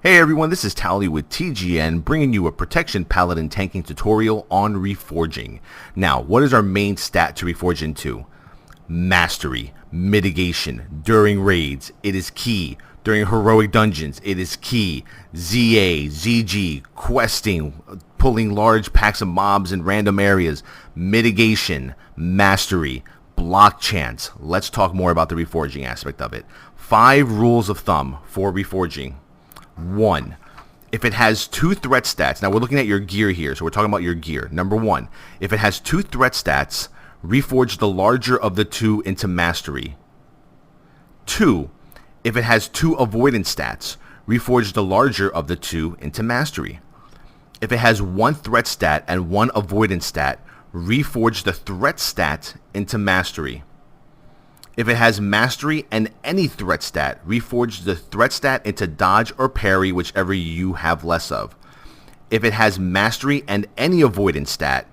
Hey everyone, this is Towelliee with TGN, bringing you a Protection Paladin tanking tutorial on Reforging. Now, what is our main stat to reforge into? Mastery, mitigation, during raids, it is key. During heroic dungeons, it is key. ZA, ZG, questing, pulling large packs of mobs in random areas, mitigation, mastery, block chance. Let's talk more about the reforging aspect of it. 5 rules of thumb for reforging. 1. If it has 2 threat stats, now we're looking at your gear here, so we're talking about your gear. Number 1, if it has 2 threat stats, reforge the larger of the 2 into mastery. 2, if it has 2 avoidance stats, reforge the larger of the 2 into mastery. If it has 1 threat stat and 1 avoidance stat, reforge the threat stat into mastery. If it has mastery and any threat stat, reforge the threat stat into dodge or parry, whichever you have less of. If it has mastery and any avoidance stat,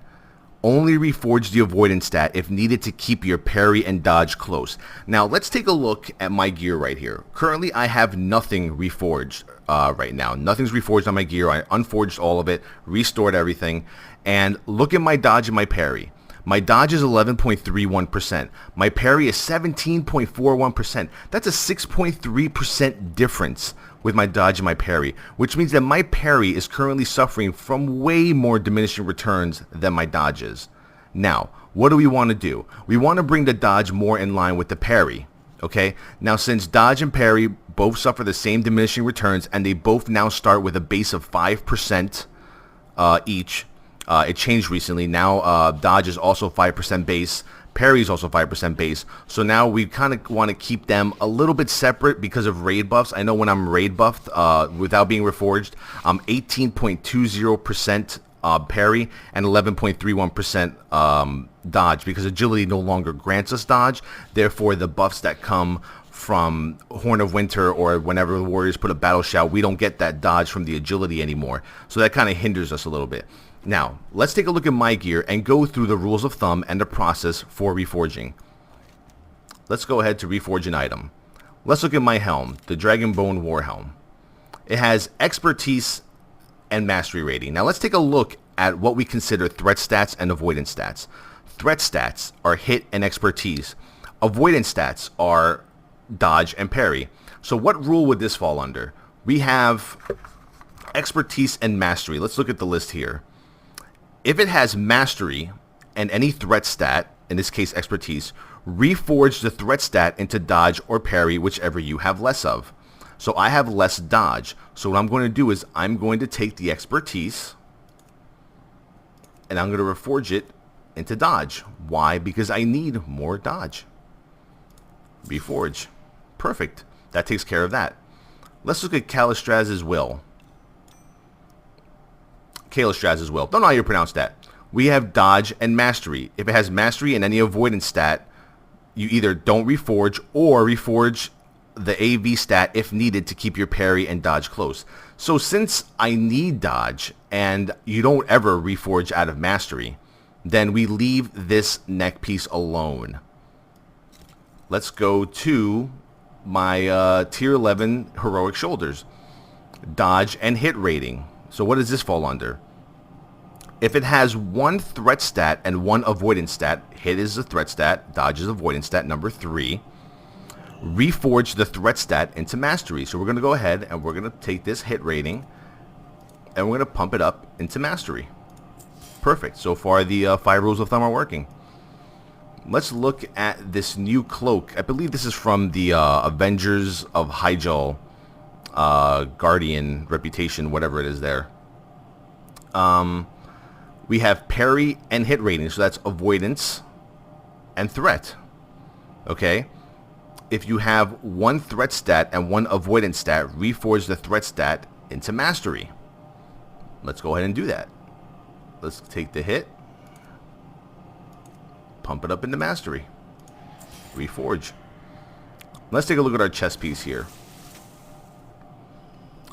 only reforge the avoidance stat if needed to keep your parry and dodge close. Now let's take a look at my gear right here. Currently I have nothing reforged right now. Nothing's reforged on my gear. I unforged all of it, restored everything, and look at my dodge and my parry. My dodge is 11.31%. My parry is 17.41%. That's a 6.3% difference with my dodge and my parry, which means that my parry is currently suffering from way more diminishing returns than my dodges. Now, what do we want to do? We want to bring the dodge more in line with the parry. Okay? Now, since dodge and parry both suffer the same diminishing returns, and they both now start with a base of 5% each, it changed recently. Now dodge is also 5% base. Parry is also 5% base. So now we kind of want to keep them a little bit separate because of raid buffs. I know when I'm raid buffed without being reforged, I'm 18.20% parry and 11.31% dodge, because agility no longer grants us dodge. Therefore, the buffs that come from Horn of Winter or whenever the warriors put a battle shout, we don't get that dodge from the agility anymore. So that kind of hinders us a little bit. Now, let's take a look at my gear and go through the rules of thumb and the process for reforging. Let's go ahead to reforge an item. Let's look at my helm, the Dragonbone War Helm. It has expertise and mastery rating. Now let's take a look at what we consider threat stats and avoidance stats. Threat stats are hit and expertise. Avoidance stats are dodge and parry. So what rule would this fall under? We have expertise and mastery. Let's look at the list here. If it has mastery and any threat stat, in this case expertise, reforge the threat stat into dodge or parry, whichever you have less of. So I have less dodge. So what I'm going to do is I'm going to take the expertise and I'm going to reforge it into dodge. Why? Because I need more dodge. Reforge. Perfect. That takes care of that. Let's look at Kalistraz's Will. Kalistraz's Will. Don't know how you pronounce that. We have dodge and mastery. If it has mastery and any avoidance stat, you either don't reforge or reforge the AV stat if needed to keep your parry and dodge close. So since I need dodge and you don't ever reforge out of mastery, then we leave this neck piece alone. Let's go to my tier 11 heroic shoulders. Dodge and hit rating. So what does this fall under? If it has 1 threat stat and 1 avoidance stat, hit is a threat stat, dodge is avoidance stat, number 3. Reforge the threat stat into mastery. So we're going to go ahead and we're going to take this hit rating and we're going to pump it up into mastery. Perfect. So far the 5 rules of thumb are working. Let's look at this new cloak. I believe this is from the Avengers of Hyjal Guardian reputation, whatever it is there. We have parry and hit rating, so that's avoidance and threat. Okay? If you have 1 threat stat and 1 avoidance stat, reforge the threat stat into mastery. Let's go ahead and do that. Let's take the hit, pump it up into mastery, reforge. Let's take a look at our chest piece here.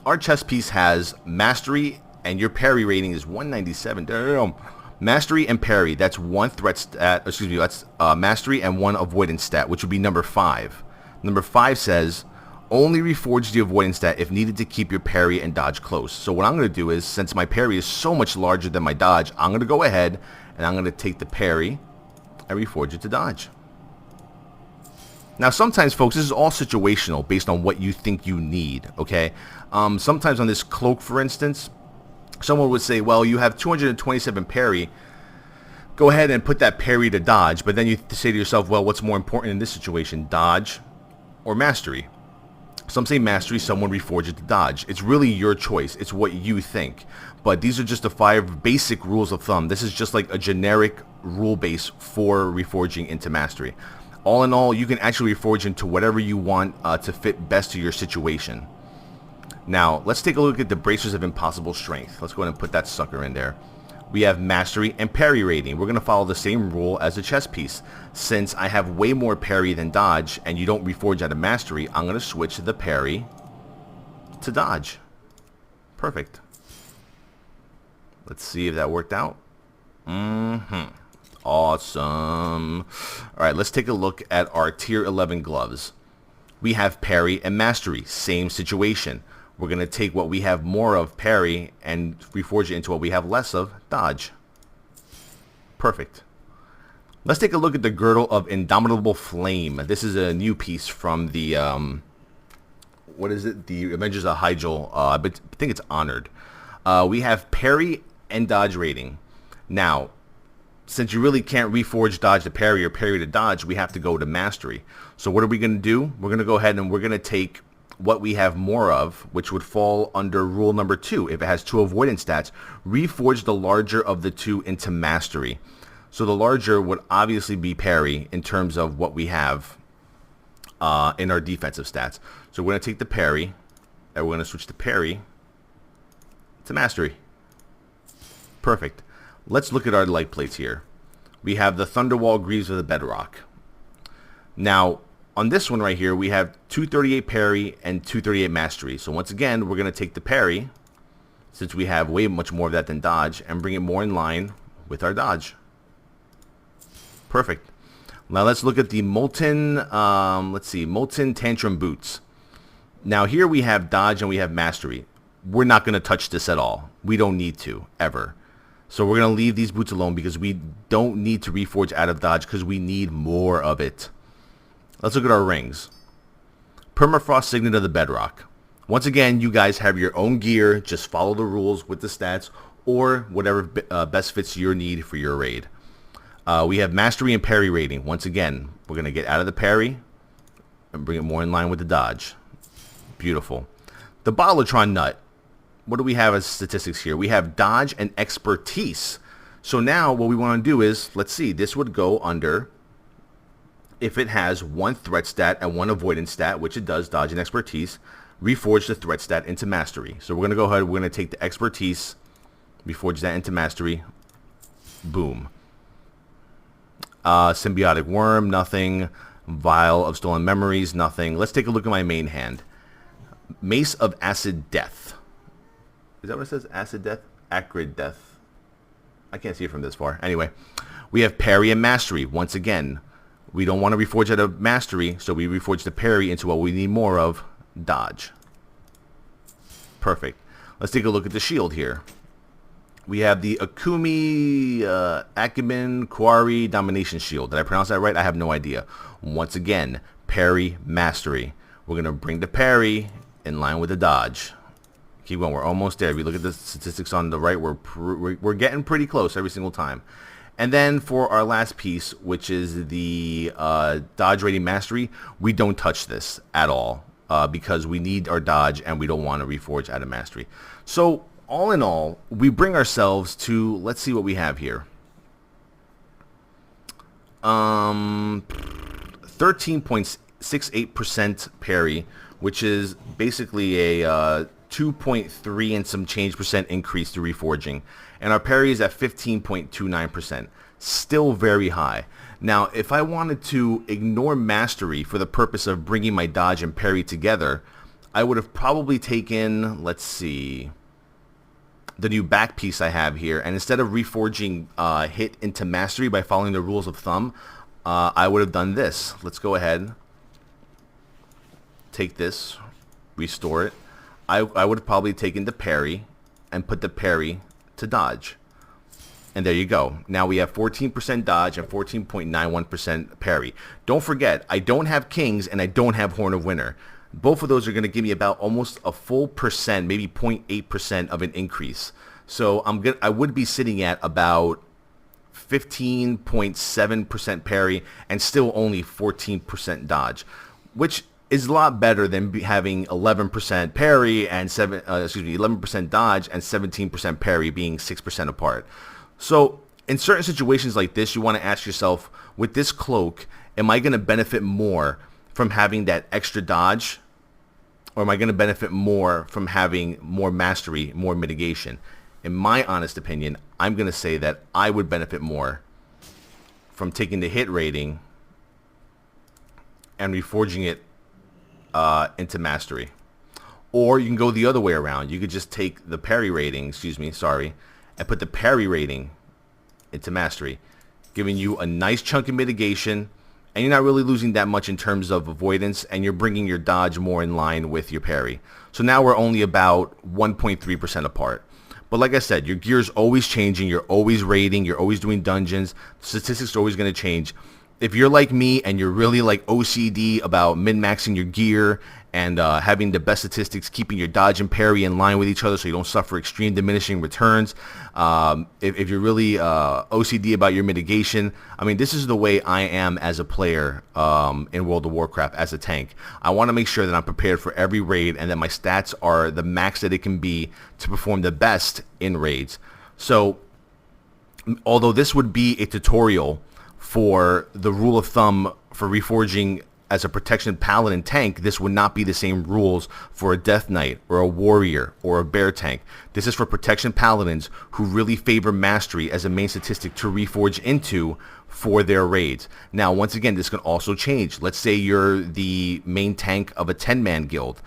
Our chest piece has mastery and your parry rating is 197. Mastery and parry, that's 1 threat stat, that's mastery and 1 avoidance stat, which would be number 5. Number 5 says, Only reforge the avoidance stat if needed to keep your parry and dodge close. So what I'm going to do is, since my parry is so much larger than my dodge, I'm going to go ahead and I'm going to take the parry and reforge it to dodge. Now sometimes, folks, this is all situational based on what you think you need, okay? Sometimes on this cloak, for instance, someone would say, well, you have 227 parry. Go ahead and put that parry to dodge, but then you say to yourself, well, what's more important in this situation, dodge or mastery? Some say mastery, someone reforge it to dodge. It's really your choice. It's what you think. But these are just the 5 basic rules of thumb. This is just like a generic rule base for reforging into mastery. All in all, you can actually reforge into whatever you want to fit best to your situation. Now, let's take a look at the Bracers of Impossible Strength. Let's go ahead and put that sucker in there. We have mastery and parry rating. We're going to follow the same rule as the chess piece. Since I have way more parry than dodge and you don't reforge out of mastery, I'm going to switch the parry to dodge. Perfect. Let's see if that worked out. Awesome. Alright, let's take a look at our tier 11 gloves. We have parry and mastery. Same situation. We're going to take what we have more of, parry, and reforge it into what we have less of, dodge. Perfect. Let's take a look at the Girdle of Indomitable Flame. This is a new piece from the, what is it? The Avengers of Hyjal. I think it's Honored. We have parry and dodge rating. Now, since you really can't reforge dodge to parry or parry to dodge, we have to go to mastery. So what are we going to do? We're going to go ahead and we're going to take what we have more of, which would fall under rule number 2. If it has 2 avoidance stats, reforge the larger of the 2 into mastery. So the larger would obviously be parry in terms of what we have in our defensive stats. So we're going to take the parry, and we're going to switch the parry to mastery. Perfect. Let's look at our light plates here. We have the Thunderwall Greaves of the Bedrock. Now, on this one right here, we have 238 parry and 238 mastery. So once again, we're going to take the parry, since we have way much more of that than dodge, and bring it more in line with our dodge. Perfect. Now let's look at the Molten, Molten Tantrum Boots. Now here we have dodge and we have mastery. We're not going to touch this at all. We don't need to, ever. So we're going to leave these boots alone because we don't need to reforge out of dodge because we need more of it. Let's look at our rings. Permafrost Signet of the Bedrock. Once again, you guys have your own gear. Just follow the rules with the stats or whatever best fits your need for your raid. We have mastery and parry rating. Once again, we're going to get out of the parry and bring it more in line with the dodge. Beautiful. The Bottletron Nut. What do we have as statistics here? We have dodge and expertise. So now what we want to do is, let's see, this would go under if it has 1 threat stat and 1 avoidance stat, which it does, dodge and expertise, reforge the threat stat into mastery. So we're going to go ahead, we're going to take the expertise, reforge that into mastery. Boom. Symbiotic Worm, nothing. Vial of Stolen Memories, nothing. Let's take a look at my main hand. Mace of Acid Death. Is that what it says? Acid Death? Acrid Death. I can't see it from this far. Anyway, we have parry and mastery. Once again, we don't want to reforge out of mastery, so we reforge the parry into what we need more of, dodge. Perfect. Let's take a look at the shield here. We have the Akumi Akumen Quarry Domination Shield. Did I pronounce that right? I have no idea. Once again, parry, mastery. We're going to bring the parry in line with the dodge. Keep going. We're almost there. If you look at the statistics on the right, we're getting pretty close every single time. And then for our last piece, which is the dodge rating mastery, we don't touch this at all because we need our dodge and we don't want to reforge out of mastery. So all in all, we bring ourselves to, let's see what we have here. 13.68% parry, which is basically a 2.3 and some change percent increase to reforging. And our parry is at 15.29%. Still very high. Now, if I wanted to ignore mastery for the purpose of bringing my dodge and parry together, I would have probably taken, let's see, the new back piece I have here. And instead of reforging hit into mastery by following the rules of thumb, I would have done this. Let's go ahead take this, restore it. I would have probably taken the parry and put the parry to dodge. And there you go. Now we have 14% dodge and 14.91% parry. Don't forget, I don't have kings and I don't have Horn of Winter. Both of those are going to give me about almost a full percent, maybe 0.8% of an increase. So I would be sitting at about 15.7% parry and still only 14% dodge, which is a lot better than having 11% parry and 11% dodge and 17% parry being 6% apart. So in certain situations like this, you want to ask yourself, with this cloak, am I going to benefit more from having that extra dodge, or am I going to benefit more from having more mastery, more mitigation? In my honest opinion, I'm going to say that I would benefit more from taking the hit rating and reforging it into mastery. Or you can go the other way around. You could just take the parry rating, and put the parry rating into mastery, giving you a nice chunk of mitigation, and you're not really losing that much in terms of avoidance, and you're bringing your dodge more in line with your parry. So now we're only about 1.3% apart. But like I said, your gear's always changing, you're always raiding, you're always doing dungeons, statistics are always going to change. If you're like me and you're really like OCD about min-maxing your gear and having the best statistics, keeping your dodge and parry in line with each other so you don't suffer extreme diminishing returns, if you're really OCD about your mitigation, I mean, this is the way I am as a player in World of Warcraft as a tank. I want to make sure that I'm prepared for every raid and that my stats are the max that it can be to perform the best in raids. So although this would be a tutorial for the rule of thumb for reforging as a protection paladin tank, this would not be the same rules for a death knight or a warrior or a bear tank. This is for protection paladins who really favor mastery as a main statistic to reforge into for their raids. Now, once again, this can also change. Let's say you're the main tank of a 10-man guild.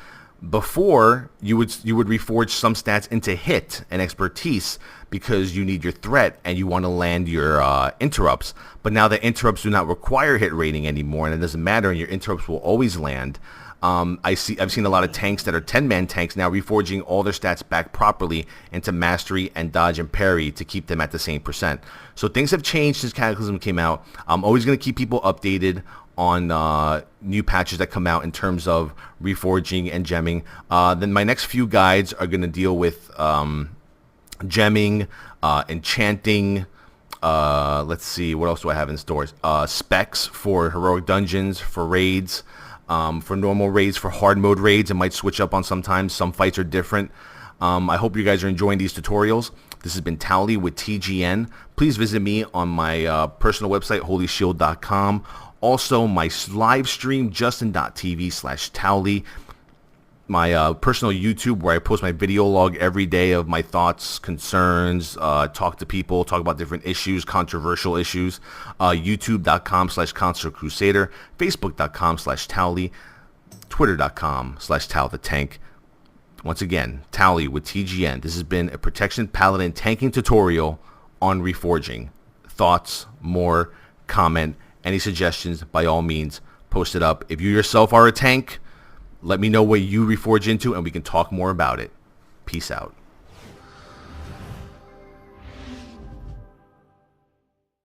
Before, you would reforge some stats into hit and expertise because you need your threat and you want to land your interrupts. But now the interrupts do not require hit rating anymore, and it doesn't matter, and your interrupts will always land. I've seen a lot of tanks that are 10-man tanks now reforging all their stats back properly into mastery and dodge and parry to keep them at the same percent. So things have changed since Cataclysm came out. I'm always going to keep people updated on new patches that come out in terms of reforging and gemming. Then my next few guides are going to deal with gemming, enchanting. Let's see, what else do I have in stores? Specs for heroic dungeons, for raids, for normal raids, for hard mode raids. It might switch up on sometimes. Some fights are different. I hope you guys are enjoying these tutorials. This has been Towelliee with TGN. Please visit me on my personal website, holyshield.com. Also, my live stream, justin.tv/Towelliee. My personal YouTube, where I post my video log every day of my thoughts, concerns, talk to people, talk about different issues, controversial issues. YouTube.com/ConcertCrusader, Facebook.com/Towelliee, Twitter.com/TowTheTank. Once again, Towelliee with TGN. This has been a Protection Paladin tanking tutorial on reforging. Thoughts, more, comment, any suggestions, by all means, post it up. If you yourself are a tank, let me know what you reforge into and we can talk more about it. Peace out.